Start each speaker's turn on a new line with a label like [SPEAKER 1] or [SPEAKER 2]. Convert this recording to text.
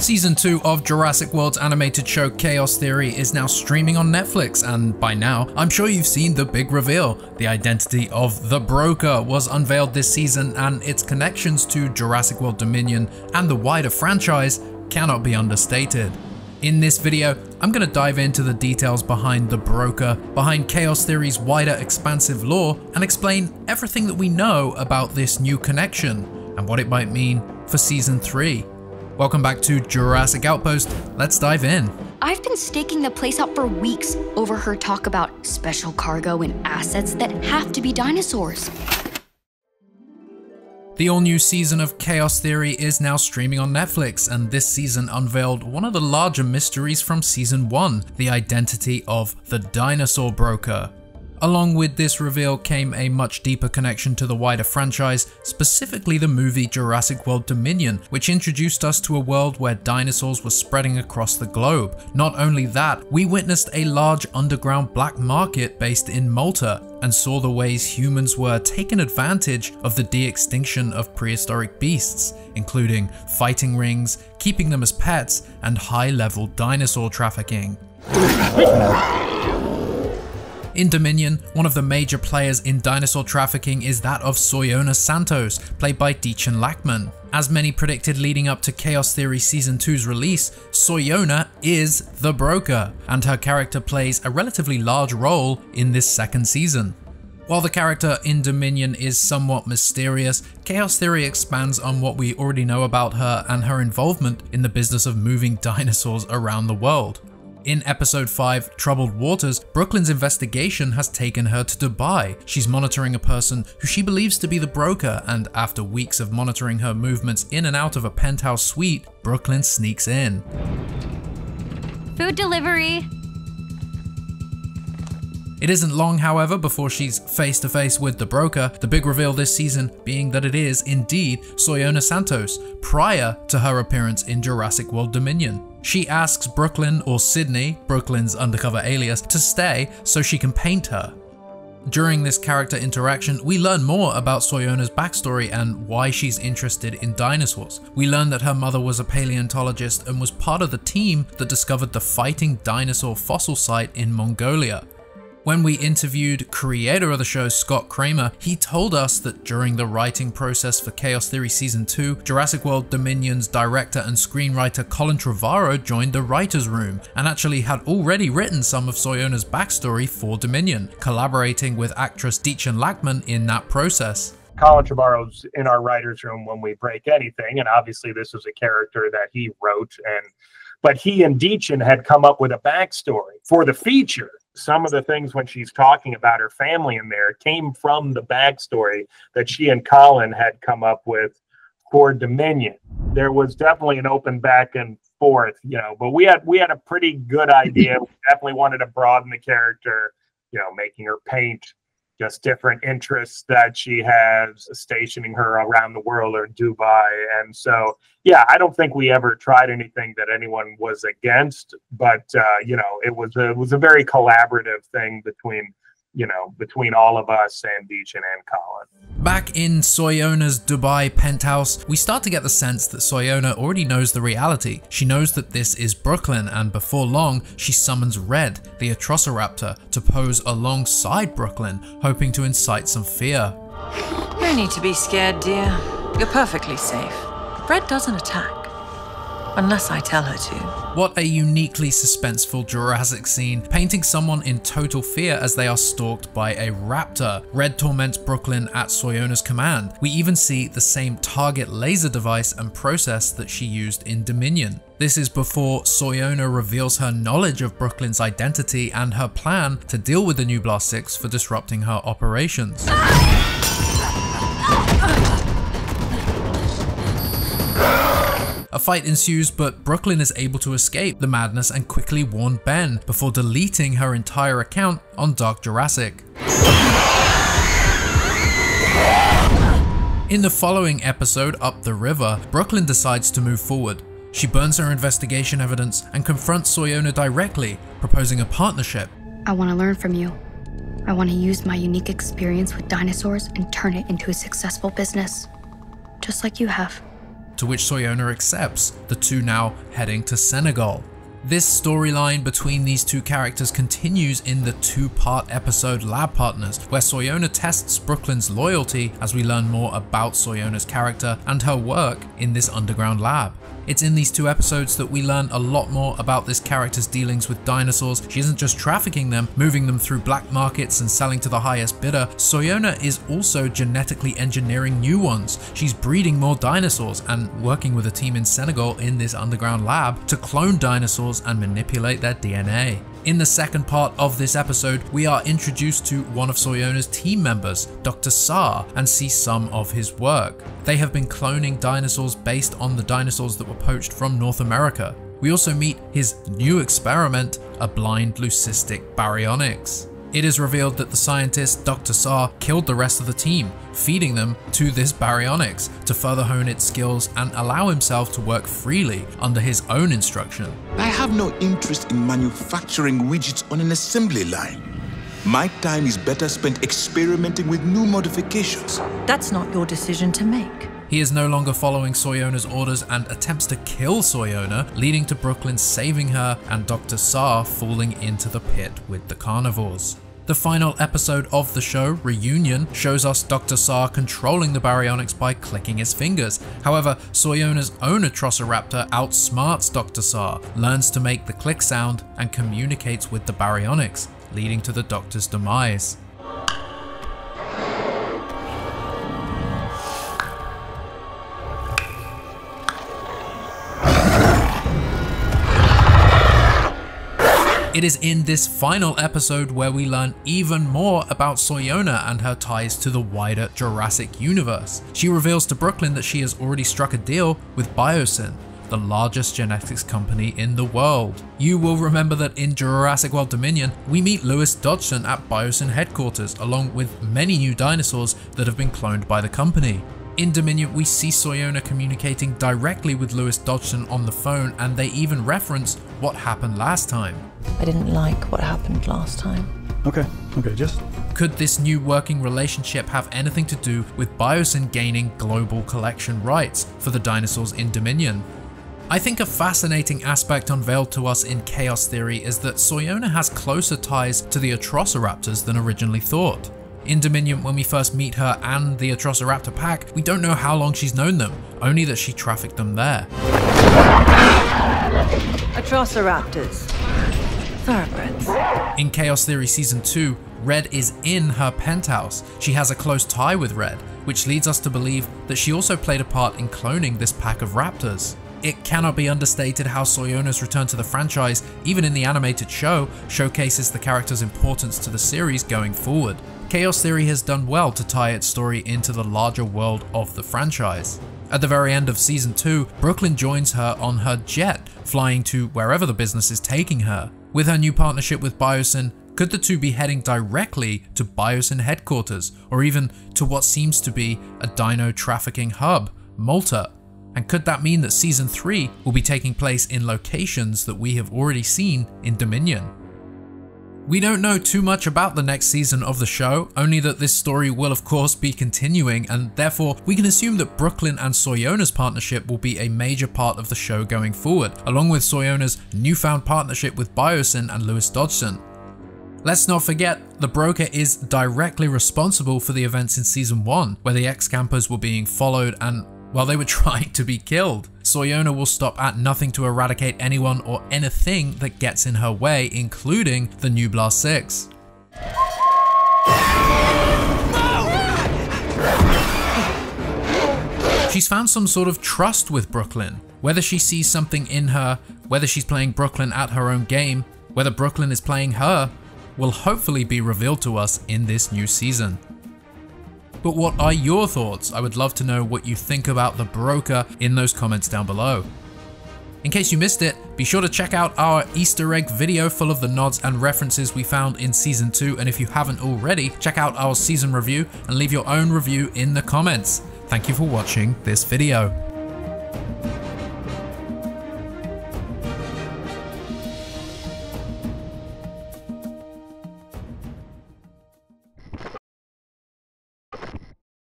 [SPEAKER 1] Season 2 of Jurassic World's animated show Chaos Theory is now streaming on Netflix, and by now, I'm sure you've seen the big reveal. The identity of the Broker was unveiled this season, and its connections to Jurassic World Dominion and the wider franchise cannot be understated. In this video, I'm going to dive into the details behind the Broker, behind Chaos Theory's wider expansive lore, and explain everything that we know about this new connection and what it might mean for Season 3. Welcome back to Jurassic Outpost. Let's dive in.
[SPEAKER 2] I've been staking the place out for weeks over her talk about special cargo and assets that have to be dinosaurs.
[SPEAKER 1] The all-new season of Chaos Theory is now streaming on Netflix, and this season unveiled one of the larger mysteries from Season 1, the identity of the Dinosaur Broker. Along with this reveal came a much deeper connection to the wider franchise, specifically the movie Jurassic World Dominion, which introduced us to a world where dinosaurs were spreading across the globe. Not only that, we witnessed a large underground black market based in Malta, and saw the ways humans were taking advantage of the de-extinction of prehistoric beasts, including fighting rings, keeping them as pets, and high-level dinosaur trafficking. In Dominion, one of the major players in dinosaur trafficking is that of Soyona Santos, played by Deacon Lackman. As many predicted leading up to Chaos Theory Season 2's release, Soyona is the Broker, and her character plays a relatively large role in this second season. While the character in Dominion is somewhat mysterious, Chaos Theory expands on what we already know about her and her involvement in the business of moving dinosaurs around the world. In episode 5, Troubled Waters, Brooklyn's investigation has taken her to Dubai. She's monitoring a person who she believes to be the Broker, and after weeks of monitoring her movements in and out of a penthouse suite, Brooklyn sneaks in.
[SPEAKER 3] Food delivery.
[SPEAKER 1] It isn't long, however, before she's face to face with the Broker, the big reveal this season being that it is indeed Soyona Santos, prior to her appearance in Jurassic World Dominion. She asks Brooklyn, or Sydney, Brooklyn's undercover alias, to stay so she can paint her. During this character interaction, we learn more about Soyona's backstory and why she's interested in dinosaurs. We learn that her mother was a paleontologist and was part of the team that discovered the fighting dinosaur fossil site in Mongolia. When we interviewed creator of the show, Scott Kreamer, he told us that during the writing process for Chaos Theory Season 2, Jurassic World Dominion's director and screenwriter Colin Trevorrow joined the writer's room and actually had already written some of Soyona's backstory for Dominion, collaborating with actress Deacon Lackman in that process.
[SPEAKER 4] Colin Trevorrow's in our writer's room when we break anything, and obviously this was a character that he wrote, but he and Deacon had come up with a backstory for the feature. Some of the things when she's talking about her family in there came from the backstory that she and Colin had come up with for Dominion. There was definitely an open back and forth, but we had a pretty good idea. We definitely wanted to broaden the character, making her paint just different interests that she has, stationing her around the world or Dubai. And so, yeah, I don't think we ever tried anything that anyone was against, but, it was a very collaborative thing between all of us and Deacon and Colin.
[SPEAKER 1] Back in Soyona's Dubai penthouse, we start to get the sense that Soyona already knows the reality. She knows that this is Brooklyn, and before long, she summons Red, the Atrociraptor, to pose alongside Brooklyn, hoping to incite some fear.
[SPEAKER 5] No need to be scared, dear. You're perfectly safe. Red doesn't attack. Unless I tell her to.
[SPEAKER 1] What a uniquely suspenseful Jurassic scene, painting someone in total fear as they are stalked by a raptor. Red torments Brooklyn at Soyona's command. We even see the same target laser device and process that she used in Dominion. This is before Soyona reveals her knowledge of Brooklyn's identity and her plan to deal with the new Blast 6 for disrupting her operations. A fight ensues, but Brooklyn is able to escape the madness and quickly warn Ben before deleting her entire account on Dark Jurassic. In the following episode, Up the River, Brooklyn decides to move forward. She burns her investigation evidence and confronts Soyona directly, proposing a partnership.
[SPEAKER 2] I want to learn from you. I want to use my unique experience with dinosaurs and turn it into a successful business, just like you have.
[SPEAKER 1] to which Soyona accepts, the two now heading to Senegal. This storyline between these two characters continues in the two-part episode Lab Partners, where Soyona tests Brooklyn's loyalty as we learn more about Soyona's character and her work in this underground lab. It's in these two episodes that we learn a lot more about this character's dealings with dinosaurs. She isn't just trafficking them, moving them through black markets and selling to the highest bidder. Soyona is also genetically engineering new ones. She's breeding more dinosaurs and working with a team in Senegal in this underground lab to clone dinosaurs and manipulate their DNA. In the second part of this episode, we are introduced to one of Soyona's team members, Dr. Saar, and see some of his work. They have been cloning dinosaurs based on the dinosaurs that were poached from North America. We also meet his new experiment, a blind leucistic baryonyx. It is revealed that the scientist, Dr. Saar, killed the rest of the team, feeding them to this baryonyx to further hone its skills and allow himself to work freely under his own instruction.
[SPEAKER 6] I have no interest in manufacturing widgets on an assembly line. My time is better spent experimenting with new modifications.
[SPEAKER 5] That's not your decision to make.
[SPEAKER 1] He is no longer following Soyona's orders and attempts to kill Soyona, leading to Brooklyn saving her and Dr. Saar falling into the pit with the carnivores. The final episode of the show, Reunion, shows us Dr. Saar controlling the baryonyx by clicking his fingers. However, Soyona's own Atrociraptor outsmarts Dr. Saar, learns to make the click sound, and communicates with the baryonyx, leading to the Doctor's demise. It is in this final episode where we learn even more about Soyona and her ties to the wider Jurassic universe. She reveals to Brooklyn that she has already struck a deal with Biosyn, the largest genetics company in the world. You will remember that in Jurassic World Dominion, we meet Lewis Dodgson at Biosyn headquarters, along with many new dinosaurs that have been cloned by the company. In Dominion, we see Soyona communicating directly with Lewis Dodgson on the phone, and they even reference what happened last time.
[SPEAKER 5] I didn't like what happened last time.
[SPEAKER 7] Okay, just...
[SPEAKER 1] Could this new working relationship have anything to do with Biosyn gaining global collection rights for the dinosaurs in Dominion? I think a fascinating aspect unveiled to us in Chaos Theory is that Soyona has closer ties to the Atrociraptors than originally thought. In Dominion, when we first meet her and the Atrociraptor pack, we don't know how long she's known them, only that she trafficked them there.
[SPEAKER 5] Atrociraptors. Thoroughbreds.
[SPEAKER 1] In Chaos Theory Season 2, Red is in her penthouse. She has a close tie with Red, which leads us to believe that she also played a part in cloning this pack of raptors. It cannot be understated how Soyona's return to the franchise, even in the animated show, showcases the character's importance to the series going forward. Chaos Theory has done well to tie its story into the larger world of the franchise. At the very end of Season 2, Brooklyn joins her on her jet, flying to wherever the business is taking her. With her new partnership with Biosyn, could the two be heading directly to Biosyn headquarters, or even to what seems to be a dino trafficking hub, Malta? And could that mean that Season 3 will be taking place in locations that we have already seen in Dominion? We don't know too much about the next season of the show, only that this story will of course be continuing, and therefore we can assume that Brooklyn and Soyona's partnership will be a major part of the show going forward, along with Soyona's newfound partnership with Biosyn and Lewis Dodgson. Let's not forget, the Broker is directly responsible for the events in Season 1, where the ex-campers were being followed and, well, they were trying to be killed. Soyona will stop at nothing to eradicate anyone or anything that gets in her way, including the Nublar 6. She's found some sort of trust with Brooklyn. Whether she sees something in her, whether she's playing Brooklyn at her own game, whether Brooklyn is playing her, will hopefully be revealed to us in this new season. But what are your thoughts? I would love to know what you think about the Broker in those comments down below. In case you missed it, be sure to check out our Easter egg video full of the nods and references we found in Season 2, and if you haven't already, check out our season review and leave your own review in the comments. Thank you for watching this video.